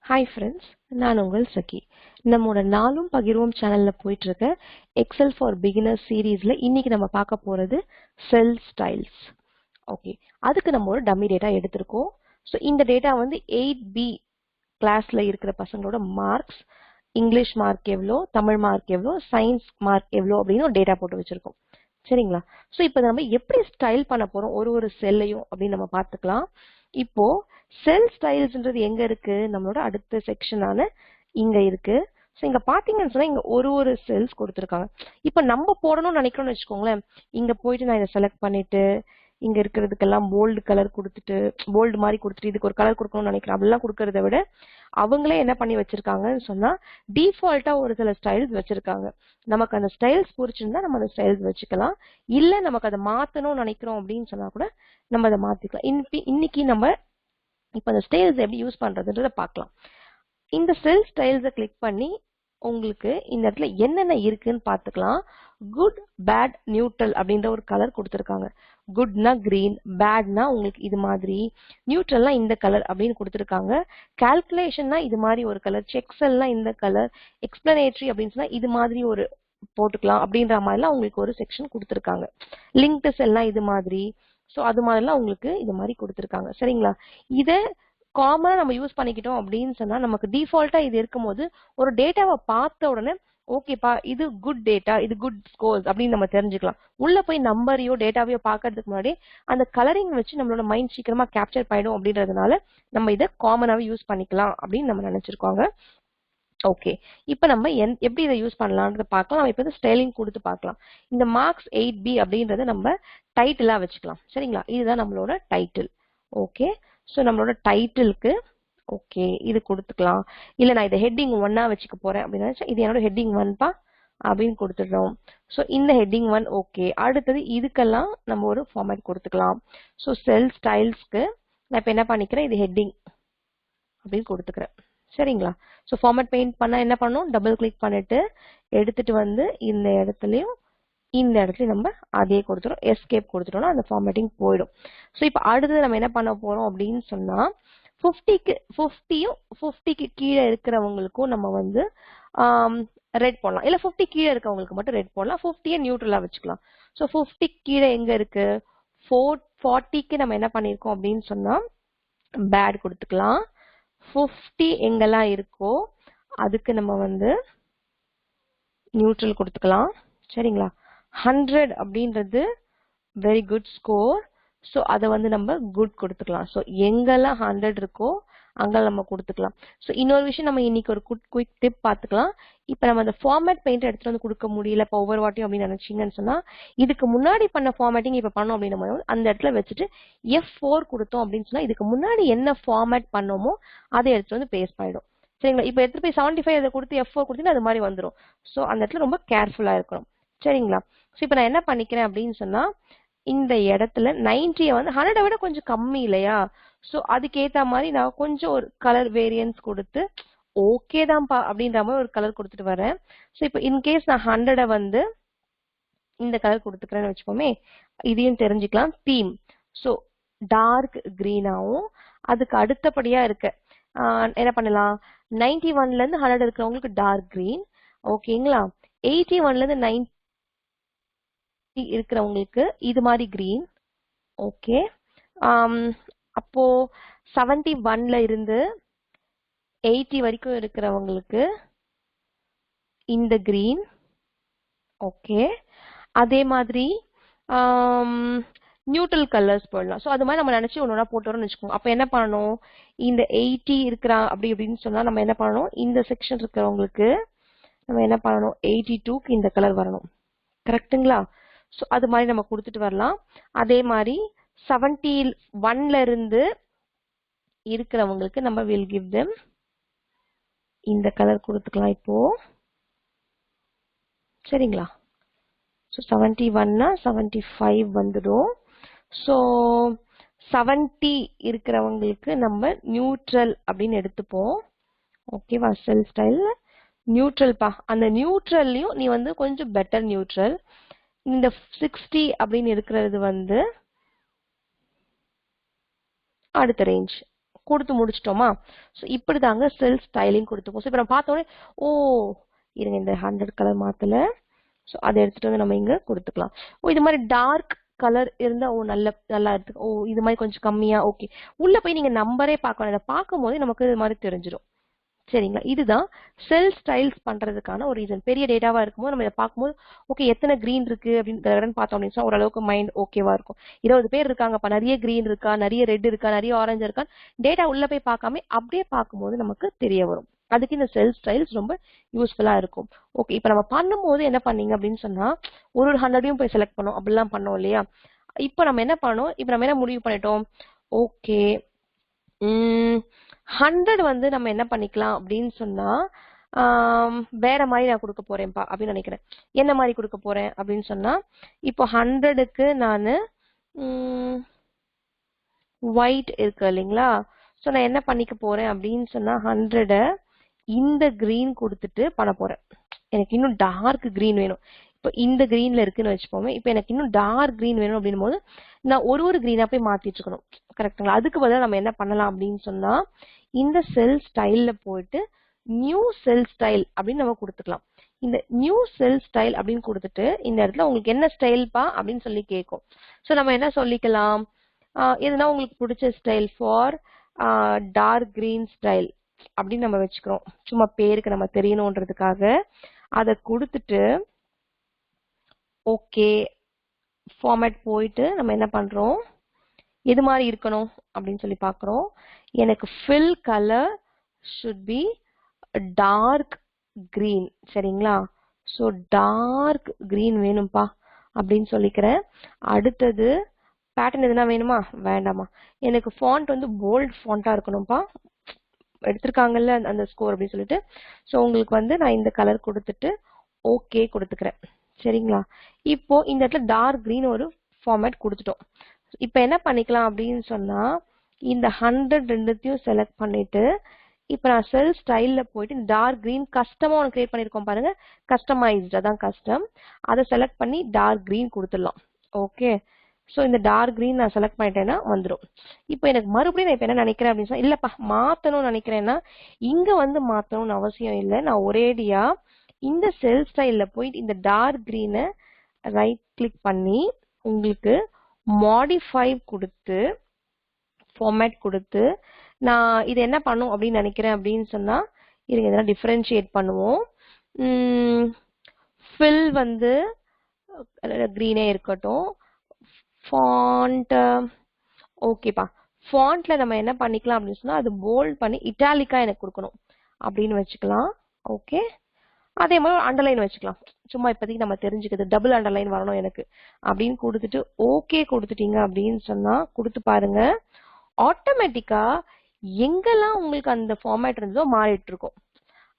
Hi friends, நான் உங்கள் சகி. நம்மோட நாளும் பகிர்வோம் சேனல்ல போயிட்டு இருக்க Excel for Beginners சீரீஸ்ல இன்னைக்கு நம்ம பார்க்க போறது செல் ஸ்டைல்ஸ். ஓகே, அதுக்கு நம்ம ஒரு டம்மி டேட்டா எடுத்திருக்கோம். ஸோ இந்த டேட்டா வந்து 8B கிளாஸ்ல இருக்கிற பசங்களோட மார்க்ஸ், இங்கிலீஷ் மார்க் எவ்வளோ, தமிழ் மார்க் எவ்வளோ, சயின்ஸ் மார்க் எவ்வளோ அப்படின்னு ஒரு டேட்டா போட்டு வச்சிருக்கோம். சரிங்களா? ஸோ இப்போ நம்ம எப்படி ஸ்டைல் பண்ண போறோம் ஒரு செல்லையும் அப்படின்னு நம்ம பார்த்துக்கலாம். இப்போ செல் ஸ்டைல்ஸ்ன்றது எங்க இருக்கு? நம்மளோட அடுத்த செக்ஷனான இங்க இருக்கு. ஸோ இங்க பாத்தீங்கன்னு சொன்னா இங்க ஒரு செல்ஸ் கொடுத்துருக்காங்க. இப்போ நம்ம போடணும்னு நினைக்கிறோம்னு வச்சுக்கோங்களேன். இங்க போயிட்டு நான் இதை செலக்ட் பண்ணிட்டு இங்க இருக்கிறதுக்கெல்லாம் போல்டு கலர் கொடுத்துட்டு போல்டு மாதிரி கொடுத்துட்டு இதுக்கு ஒரு கலர் கொடுக்கணும்னு நினைக்கிறேன். அப்படிலாம் கொடுக்கறத விட அவங்களே என்ன பண்ணி வச்சிருக்காங்கன்னு சொன்னா டிஃபால்ட்டா ஒரு சில ஸ்டைல்ஸ் வச்சிருக்காங்க. நமக்கு அந்த ஸ்டைல்ஸ் பிடிச்சிருந்தா நம்ம அந்த ஸ்டைல்ஸ் வச்சுக்கலாம். இல்ல நமக்கு அதை மாத்தணும்னு நினைக்கிறோம் அப்படின்னு சொன்னா கூட நம்ம அதை மாத்திக்கலாம். இன்னைக்கு நம்ம இப்ப அந்த ஸ்டைல்ஸ் எப்படி யூஸ் பண்றதுன்றத பார்க்கலாம். இந்த செல் ஸ்டைல்ஸை கிளிக் பண்ணி உங்களுக்கு இந்த இடத்துல என்னென்ன இருக்குன்னு பார்த்துக்கலாம். குட், பேட், நியூட்ரல் அப்படின்ற ஒரு கலர் கொடுத்துருக்காங்க. குட்னா கிரீன், பேட்னா உங்களுக்கு இது மாதிரி, நியூட்ரல்னா இந்த கலர் அப்படின்னு கொடுத்துருக்காங்க. கால்குலேஷன்னா இது மாதிரி ஒரு கலர், செக்ஸெல்லாம் இந்த கலர், எக்ஸ்பிளனேட்டரி அப்படின்னு சொன்னா இது மாதிரி ஒரு போட்டுக்கலாம் அப்படின்ற மாதிரிலாம் உங்களுக்கு ஒரு செக்ஷன் கொடுத்துருக்காங்க. லிங்க்டு செல்லாம் இது மாதிரி, ஸோ அது மாதிரிலாம் உங்களுக்கு இது மாதிரி கொடுத்துருக்காங்க. சரிங்களா? இதை காமனா நம்ம யூஸ் பண்ணிக்கிட்டோம் அப்படின்னு சொன்னா நமக்கு டிஃபால்ட்டா இது இருக்கும்போது ஒரு டேட்டாவை பார்த்த உடனே ஓகேப்பா இது குட் டேட்டா, இது குட் ஸ்கோர்ஸ் அப்படின்னு நம்ம தெரிஞ்சுக்கலாம். உள்ள போய் நம்பரையோ டேட்டாவையோ பார்க்கறதுக்கு முன்னாடி அந்த கலரிங் வச்சு நம்மளோட மைண்ட் சீக்கிரமா கேப்சர் பண்ணிடும் அப்படின்றதுனால நம்ம இதை காமனாவே யூஸ் பண்ணிக்கலாம் அப்படின்னு நம்ம நினைச்சிருக்கோங்க. ஓகே, இப்போ நம்ம எப்படி இதை யூஸ் பண்ணலாம்ன்றத பார்க்கலாம். நம்ம இப்போ ஸ்டைலிங் கொடுத்து பார்க்கலாம். இந்த மார்க்ஸ் 8B அப்படின்றத நம்ம டைட்டிலா வச்சுக்கலாம். சரிங்களா? இதுதான் நம்மளோட டைட்டில். ஓகே, ஸோ நம்மளோட டைட்டிலுக்கு ஓகே இது கொடுத்துக்கலாம். இல்லை நான் இதை ஹெட்டிங் 1 வச்சுக்க போறேன் அப்படின்னு நினைச்சா இது என்னோட ஹெட்டிங் 1பா அப்படின்னு கொடுத்துடுறோம். ஸோ இந்த ஹெட்டிங் 1 ஓகே. அடுத்தது இதுக்கெல்லாம் நம்ம ஒரு ஃபார்மேட் கொடுத்துக்கலாம். ஸோ செல் ஸ்டைல்ஸ்க்கு நான் இப்போ என்ன பண்ணிக்கிறேன், இது ஹெட்டிங் அப்படின்னு கொடுத்துக்கிறேன். சரிங்களா? ஸோ ஃபார்மேட் பெயிண்ட் பண்ணா என்ன பண்ணணும், டபுள் கிளிக் பண்ணிட்டு எடுத்துட்டு வந்து இந்த இடத்துலையும் இந்த இடத்துலயும் நம்ம அதே கொடுத்துரும், எஸ்கேப் கொடுத்துட்டோம்னா அந்த ஃபார்மேட்டிங் போயிடும். ஸோ இப்போ அடுத்தது நம்ம என்ன பண்ண போறோம் அப்படின்னு சொன்னா 50க்கு கீழே இருக்கிறவங்களுக்கும் நம்ம வந்து ரெட் போடலாம். இல்ல 50 கீழே இருக்கவங்களுக்கு மட்டும் ரெட் போடலாம். 50 நியூட்ரலா வச்சுக்கலாம். ஸோ 50 கீழே எங்க இருக்கு, 40க்கு நம்ம என்ன பண்ணிருக்கோம் அப்படின்னு சொன்னா பேட் கொடுத்துக்கலாம். 50 எங்கெல்லாம் இருக்கோ அதுக்கு நம்ம வந்து நியூட்ரல் கொடுத்துக்கலாம். சரிங்களா? 100 அப்படின்றது வெரி குட் ஸ்கோர். ஸோ அதை வந்து நம்ம குட் கொடுத்துக்கலாம். ஸோ எங்கெல்லாம் 100 இருக்கோ அங்கெல்லாம் நம்ம கொடுத்துக்கலாம். ஸோ இன்னொரு விஷயம் நம்ம இன்னைக்கு ஒரு குயிக் டிப் பார்த்துக்கலாம். இப்போ நம்ம அந்த ஃபார்மேட் பெயிண்ட் எடுத்துட்டு வந்து கொடுக்க முடியல இப்போ ஒவ்வொரு வாட்டியும் அப்படின்னு நினைச்சீங்கன்னு சொன்னா இதுக்கு முன்னாடி பண்ண ஃபார்மேட்டிங் இப்போ பண்ணோம் அப்படின்னு அந்த இடத்துல வச்சுட்டு F4 கொடுத்தோம் அப்படின்னு சொன்னா இதுக்கு முன்னாடி என்ன ஃபார்மேட் பண்ணோமோ அதை எடுத்துட்டு வந்து பேஸ்ட் பண்ணிடும். சரிங்களா? இப்போ எடுத்துட்டு போய் 75 அதை கொடுத்து F4 கொடுத்தீங்கன்னா அது மாதிரி வந்துடும். ஸோ அந்த இடத்துல ரொம்ப கேர்ஃபுல்லா இருக்கணும். சரிங்களா? ஸோ இப்போ நான் என்ன பண்ணிக்கிறேன் அப்படின்னு சொன்னா இந்த இடத்துல 90 வந்து 100 விட கொஞ்சம் கம்மி இல்லையா? ஸோ அதுக்கேத்த மாதிரி நான் கொஞ்சம் ஒரு கலர் வேரியன்ஸ் கொடுத்து ஓகே தான்ப்பா அப்படின்ற மாதிரி ஒரு கலர் கொடுத்துட்டு வரேன். ஸோ இப்போ இன்கேஸ் நான் 100 வந்து இந்த கலர் கொடுத்துக்கிறேன்னு வச்சுக்கோமே, இதையும் தெரிஞ்சுக்கலாம். தீம் ஸோ டார்க் கிரீனாவும் அதுக்கு அடுத்தபடியா இருக்க என்ன பண்ணலாம், 91ல இருந்து 100 இருக்கிறவங்களுக்கு டார்க் கிரீன் ஓகேங்களா, 81ல இருந்து 90 இருக்கிறவங்களுக்கு இது மாதிரி கிரீன் ஓகே. அப்போ 71ல இருந்து 80 வரைக்கும் இருக்கிறவங்களுக்கு இந்த கிரீன் ஓகே. அதே மாதிரி நியூட்ரல் கலர்ஸ் போடலாம். ஸோ அது மாதிரி நம்ம நினைச்சு ஒன்னொன்னா போட்டோம்னு வச்சுக்கோங்க. அப்போ என்ன பண்ணணும், இந்த 80 இருக்கிறா அப்படி அப்படின்னு சொன்னா நம்ம என்ன பண்ணணும், இந்த செக்ஷன் இருக்கிறவங்களுக்கு நம்ம என்ன பண்ணணும், 82க்கு இந்த கலர் வரணும். கரெக்டுங்களா? ஸோ அது மாதிரி நம்ம கொடுத்துட்டு வரலாம். அதே மாதிரி 71ல இருந்து இருக்கிறவங்களுக்கு நம்ம வில் கிவ் தெம் இந்த கலர் கொடுத்துக்கலாம் இப்போ. சரிங்களா? ஸோ 71னா 75 வந்துடும். ஸோ 70 இருக்கிறவங்களுக்கு நம்ம நியூட்ரல் அப்படின்னு எடுத்துப்போம். ஓகேவா? செல் ஸ்டைல் நியூட்ரல்பா. அந்த நியூட்ரல்லையும் நீ வந்து கொஞ்சம் பெட்டர் நியூட்ரல். இந்த 60 அப்படின்னு இருக்கிறது வந்து அடுத்த ரேஞ்ச் கொடுத்து முடிச்சிட்டோமா? ஸோ இப்படி தாங்க செல் ஸ்டைலிங் கொடுத்துருக்கோம். ஸோ இப்போ நம்ம பார்த்தோன்னே ஓ இருங்க இந்த 100 கலர் மாத்தல. ஸோ அதை எடுத்துட்டு வந்து நம்ம இங்க கொடுத்துக்கலாம். ஓ இது மாதிரி டார்க் கலர் இருந்தா ஓ நல்லா இருக்கு. ஓ இது மாதிரி கொஞ்சம் கம்மியா ஓகே. உள்ள போய் நீங்க நம்பரே பார்க்கணும். இதை பார்க்கும் போது நமக்கு இது மாதிரி தெரிஞ்சிடும். சரிங்களா? இதுதான் செல் ஸ்டைல்ஸ் பண்றதுக்கான ஒரு ரீசன். பெரிய டேட்டாவா இருக்கும்போது நம்ம இதை பார்க்கும்போது ஓகே எத்தனை கிரீன் இருக்கு அப்படின்னு பார்த்தோம் அப்படின்னு சொன்னா ஓரளவுக்கு மைண்ட் ஓகேவா இருக்கும். 20 பேர் இருக்காங்கப்பா, நிறைய கிரீன் இருக்கா, நிறைய ரெட் இருக்கா, நிறைய ஆரஞ்சு இருக்கா, டேட்டா உள்ள போய் பார்க்காம அப்படியே பார்க்கும்போது நமக்கு தெரிய வரும். அதுக்கு இந்த செல் ஸ்டைல்ஸ் ரொம்ப யூஸ்ஃபுல்லா இருக்கும். ஓகே இப்போ நம்ம பண்ணும்போது என்ன பண்ணீங்க அப்படின்னு சொன்னா ஒரு 100யும் போய் செலக்ட் பண்ணோம் அப்படிலாம் பண்ணோம் இல்லையா? இப்போ நம்ம என்ன பண்ணோம்? இப்போ நம்ம என்ன முடிவு பண்ணிட்டோம்? ஓகே 100 வந்து நம்ம என்ன பண்ணிக்கலாம் அப்படின்னு சொன்னா வேற மாதிரி நான் கொடுக்க போறேன்ப்பா அப்படின்னு நினைக்கிறேன். என்ன மாதிரி கொடுக்க போறேன் அப்படின்னு சொன்னா இப்போ 100க்கு நான் ஒயிட் இருக்கு இல்லைங்களா? ஸோ நான் என்ன பண்ணிக்க போறேன் அப்படின்னு சொன்னா 100 இந்த கிரீன் கொடுத்துட்டு பண்ண போறேன். எனக்கு இன்னும் டார்க் கிரீன் வேணும். இப்போ இந்த கிரீன்ல இருக்குன்னு வச்சுப்போமே. இப்போ எனக்கு இன்னும் டார்க் கிரீன் வேணும் அப்படின்னும் போது நான் ஒரு கிரீனா போய் மாத்திட்டு இருக்கணும். கரெக்டுங்களா? அதுக்கு பதிலா நம்ம என்ன பண்ணலாம் அப்படின்னு சொன்னா இந்த செல் ஸ்டைல்ல போயிட்டு நியூ செல் ஸ்டைல் அப்படின்னு நம்ம கொடுத்துக்கலாம். இந்த நியூ செல் ஸ்டைல் அப்படின்னு கொடுத்துட்டு இந்த இடத்துல உங்களுக்கு என்ன ஸ்டைல்பா அப்படின்னு சொல்லி கேட்கும். ஸோ நம்ம என்ன சொல்லிக்கலாம்? எதுனா உங்களுக்கு பிடிச்ச style for dark green style அப்படின்னு நம்ம வச்சுக்கிறோம். சும்மா பேருக்கு நம்ம தெரியணுன்றதுக்காக அதை கொடுத்துட்டு ஓகே ஃபார்மேட் போயிட்டு நம்ம என்ன பண்றோம்? எது மாதிரி இருக்கணும் அப்படின்னு சொல்லி பார்க்குறோம். எனக்கு fill colour should be dark green. சரிங்களா? ஸோ டார்க் கிரீன் வேணும்பா அப்படின்னு சொல்லிக்கிறேன். அடுத்தது பேட்டர்ன் எதுனா வேணுமா? வேண்டாமா. எனக்கு ஃபாண்ட் வந்து போல்ட் ஃபாண்டா இருக்கணும்ப்பா. எடுத்திருக்காங்கல்ல அந்த ஸ்கோர் அப்படின்னு சொல்லிட்டு. ஸோ உங்களுக்கு வந்து நான் இந்த கலர் கொடுத்துட்டு ஓகே கொடுத்துக்கிறேன். சரிங்களா? இப்போ இந்த இடத்துல டார்க் கிரீன் ஒரு ஃபார்மேட் கொடுத்துட்டோம். இப்போ என்ன பண்ணிக்கலாம் அப்படின்னு சொன்னா இந்த 100 ரெண்டுத்தையும் செலக்ட் பண்ணிட்டு இப்போ நான் செல் ஸ்டைல்ல போயிட்டு டார்க் கிரீன் கஸ்டமா ஒன்று கிரியேட் பண்ணிருக்கோம் பாருங்க. கஸ்டமைஸ்ட் அதான் கஸ்டம். அதை செலக்ட் பண்ணி டார்க் கிரீன் கொடுத்துடலாம். ஓகே ஸோ இந்த டார்க் கிரீன் நான் செலக்ட் பண்ணிட்டேன்னா வந்துடும். இப்போ எனக்கு மறுபடியும் நான் இப்போ என்ன நினைக்கிறேன் அப்படின்னு சொன்னா இல்லப்பா மாத்தணும்னு நினைக்கிறேன்னா இங்க வந்து மாத்தணும்னு அவசியம் இல்லை. நான் ஒரேடியா இந்த செல் ஸ்டைல்ல போயிட்டு இந்த டார்க் கிரீனை ரைட் கிளிக் பண்ணி உங்களுக்கு மாடிஃபை கொடுத்து ஃபார்மேட் கொடுத்து நான் இது என்ன பண்ணும் அப்படின்னு நினைக்கிறேன் அப்படின்னு சொன்னா இருங்க இதெல்லாம் டிஃபரன்ஷியேட் பண்ணுவோம். ஃபில் வந்து கிரீனே இருக்கட்டும். ஃபாண்ட் ஓகேப்பா. ஃபாண்ட்ல நம்ம என்ன பண்ணிக்கலாம் அப்படின்னு சொன்னா அது போல்ட் பண்ணி இட்டாலிக்கா எனக்கு கொடுக்கணும் அப்படின்னு வச்சுக்கலாம். ஓகே அதே மாதிரி அண்டர்லைன் வச்சுக்கலாம். சும்மா இப்போதைக்கு நம்ம தெரிஞ்சுக்கிறது டபுள் அண்டர்லைன் வரணும் எனக்கு அப்படின்னு கொடுத்துட்டு ஓகே கொடுத்துட்டீங்க அப்படின்னு சொன்னா கொடுத்து பாருங்க. ஆட்டோமேட்டிக்கா எங்கெல்லாம் உங்களுக்கு அந்த ஃபார்மேட் இருந்ததோ மாறிட்டு இருக்கும்.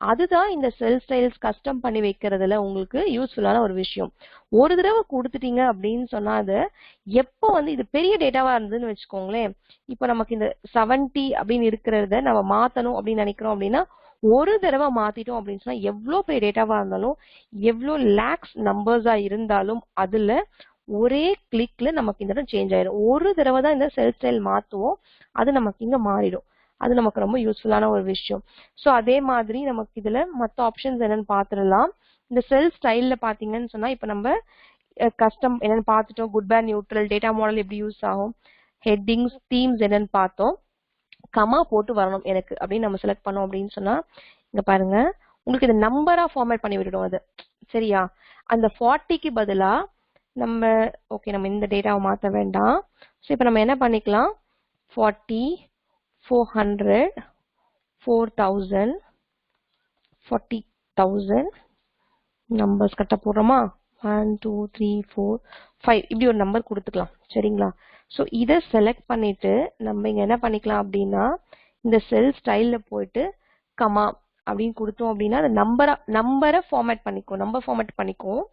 அதுதான் இந்த செல் ஸ்டைல்ஸ் கஸ்டம் பண்ணி வைக்கிறதுல உங்களுக்கு யூஸ்ஃபுல்லான ஒரு விஷயம். ஒரு தடவை கொடுத்துட்டீங்க அப்படின்னு சொன்னா அது எப்போ வந்து இது பெரிய டேட்டாவா இருந்ததுன்னு வச்சுக்கோங்களேன். இப்போ நமக்கு இந்த 70 அப்படின்னு இருக்கிறத நம்ம மாத்தணும் அப்படின்னு நினைக்கிறோம் அப்படின்னா ஒரு தடவை மாத்திட்டோம் அப்படின்னு சொன்னா எவ்வளோ பெரிய டேட்டாவா இருந்தாலும் எவ்வளோ லேக்ஸ் நம்பர்ஸா இருந்தாலும் அதுல ஒரே கிளிக்ல நமக்கு இந்த இடம் சேஞ்ச் ஆயிடும். ஒரு தடவை தான் இந்த செல் ஸ்டைல் மாத்துவோம். அது நமக்கு இங்க மாறிடும். அது நமக்கு ரொம்ப யூஸ்ஃபுல்லான ஒரு விஷயம். ஸோ அதே மாதிரி நமக்கு இதுல மற்ற ஆப்ஷன்ஸ் என்னன்னு பார்த்துடலாம். இந்த செல் ஸ்டைல்ல பாத்தீங்கன்னு சொன்னா இப்ப நம்ம கஸ்டம் என்னன்னு பார்த்துட்டோம். Good bad neutral data model எப்படி யூஸ் ஆகும், ஹெட்டிங்ஸ் தீம்ஸ் என்னன்னு பார்த்தோம். கமா போட்டு வரணும் எனக்கு அப்படின்னு நம்ம செலக்ட் பண்ணோம் அப்படின்னு சொன்னா இங்க பாருங்க உங்களுக்கு இந்த நம்பரா ஃபார்மேட் பண்ணி விட்டுடும் அது. சரியா? அந்த 40க்கு பதிலா நம்ம ஓகே நம்ம இந்த டேட்டாவை மாற்ற வேண்டாம். ஸோ இப்போ நம்ம என்ன பண்ணிக்கலாம் 40 400 4000 40,000 நம்பர்ஸ் கரெக்டாக போடுறோமா? 1 2 3 4 5 இப்படி ஒரு நம்பர் கொடுத்துக்கலாம். சரிங்களா? ஸோ இதை செலக்ட் பண்ணிட்டு நம்ம இங்க என்ன பண்ணிக்கலாம் அப்படின்னா இந்த செல் ஸ்டைல்ல போயிட்டு கமா அப்படின்னு கொடுத்தோம் அப்படின்னா அந்த நம்பரை ஃபார்மேட் பண்ணிக்கும். நம்பர் ஃபார்மேட் பண்ணிக்கும்.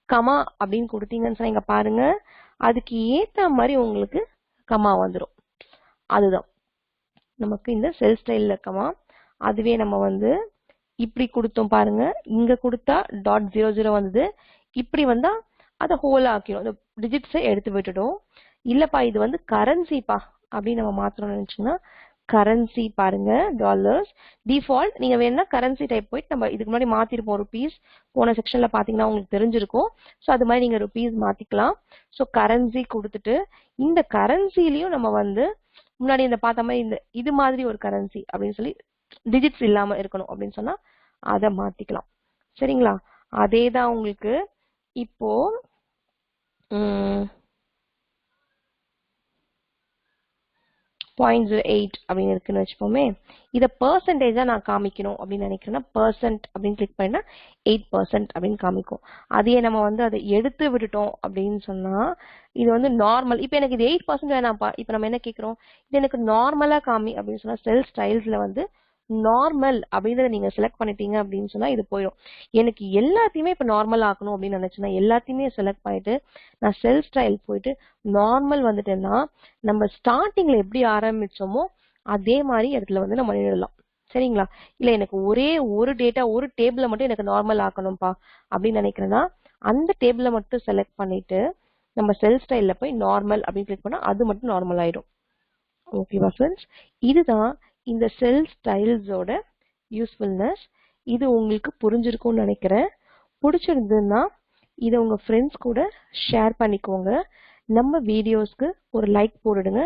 கமா அப்படின்னு கொடுத்தீங்கன்னு சொன்னா இங்க பாருங்க அதுக்கு ஏத்த மாதிரி உங்களுக்கு கமா வந்துடும். அதுதான் நமக்கு இந்த செல் ஸ்டைல்ல கமா. அதுவே நம்ம வந்து இப்படி கொடுத்தோம் பாருங்க. இங்க கொடுத்தா .00 வந்தது. இப்படி வந்தா அதை ஹோல் ஆக்கிடும். அந்த டிஜிட்ஸை எடுத்து விட்டுடும். இல்லப்பா இது வந்து கரன்சிப்பா அப்படின்னு நம்ம மாத்தணும்னு நினைச்சோம்னா கரன்சி பாருங்க டாலர்ஸ் டிஃபால்ட். நீங்க வேணா கரன்சி டைப் போயிட்டு நம்ம இதுக்கு முன்னாடி மாத்திருப்போம் ருபீஸ் போன செக்ஷன்ல பாத்தீங்கன்னா உங்களுக்கு தெரிஞ்சிருக்கும். ஸோ அது மாதிரி நீங்க ருபீஸ் மாத்திக்கலாம். ஸோ கரன்சி கொடுத்துட்டு இந்த கரன்சிலையும் நம்ம வந்து முன்னாடி இந்த பார்த்த மாதிரி இந்த இது மாதிரி ஒரு கரன்சி அப்படின்னு சொல்லி டிஜிட்ஸ் இல்லாம இருக்கணும் அப்படின்னு சொன்னா அதை மாத்திக்கலாம். சரிங்களா? அதே தான் உங்களுக்கு இப்போ 0.08 அப்படின்னு இருக்குன்னு வச்சுப்போமே. இதை பெர்சன்டேஜா நான் காமிக்கணும் அப்படின்னு நினைக்கிறேன்னா பெர்சன்ட் அப்படின்னு கிளிக் பண்ணா 8% அப்படின்னு காமிக்கும். அதையே நம்ம வந்து அதை எடுத்து விட்டுட்டோம் அப்படின்னு சொன்னா இது வந்து நார்மல். இப்போ எனக்கு இது 8% வேணாம்ப்பா, இப்போ நம்ம என்ன கேட்கிறோம், இது எனக்கு நார்மலா காமி அப்படின்னு சொன்னா செல் ஸ்டைல்ஸ்ல வந்து நார்மல் அப்படின்றத நீங்க செலக்ட் பண்ணிட்டீங்க அப்படின்னு சொன்னா இது போயிடும். எனக்கு எல்லாத்தையுமே இப்ப நார்மல் ஆக்கணும் அப்படின்னு நினைச்சேன்னா எல்லாத்தையுமே செலக்ட் பண்ணிட்டு நான் செல் ஸ்டைல் போயிட்டு நார்மல் வந்துட்டேன்னா நம்ம ஸ்டார்டிங்ல எப்படி ஆரம்பிச்சோமோ அதே மாதிரி இடத்துல வந்து நம்ம நின்றுடலாம். சரிங்களா? இல்ல எனக்கு ஒரே ஒரு டேட்டா ஒரு டேபிள மட்டும் எனக்கு நார்மல் ஆக்கணும்ப்பா அப்படின்னு நினைக்கிறேன்னா அந்த டேபிள மட்டும் செலக்ட் பண்ணிட்டு நம்ம செல் ஸ்டைல்ல போய் நார்மல் அப்படின்னு கிளிக் பண்ணா அது மட்டும் நார்மல் ஆயிடும். ஓகேவா ஃப்ரெண்ட்ஸ்? இதுதான் இந்த செல் ஸ்டைல்ஸோட யூஸ்ஃபுல்னஸ். இது உங்களுக்கு புரிஞ்சிருக்கும்னு நினைக்கிறேன். பிடிச்சிருந்ததுன்னா இதை உங்க ஃப்ரெண்ட்ஸ் கூட ஷேர் பண்ணிக்கோங்க. நம்ம வீடியோஸ்க்கு ஒரு லைக் போடுங்க.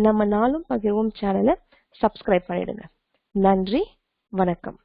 நம்ம நாளும் பகிர்வோம் சேனலை சப்ஸ்கிரைப் பண்ணிடுங்க. நன்றி, வணக்கம்.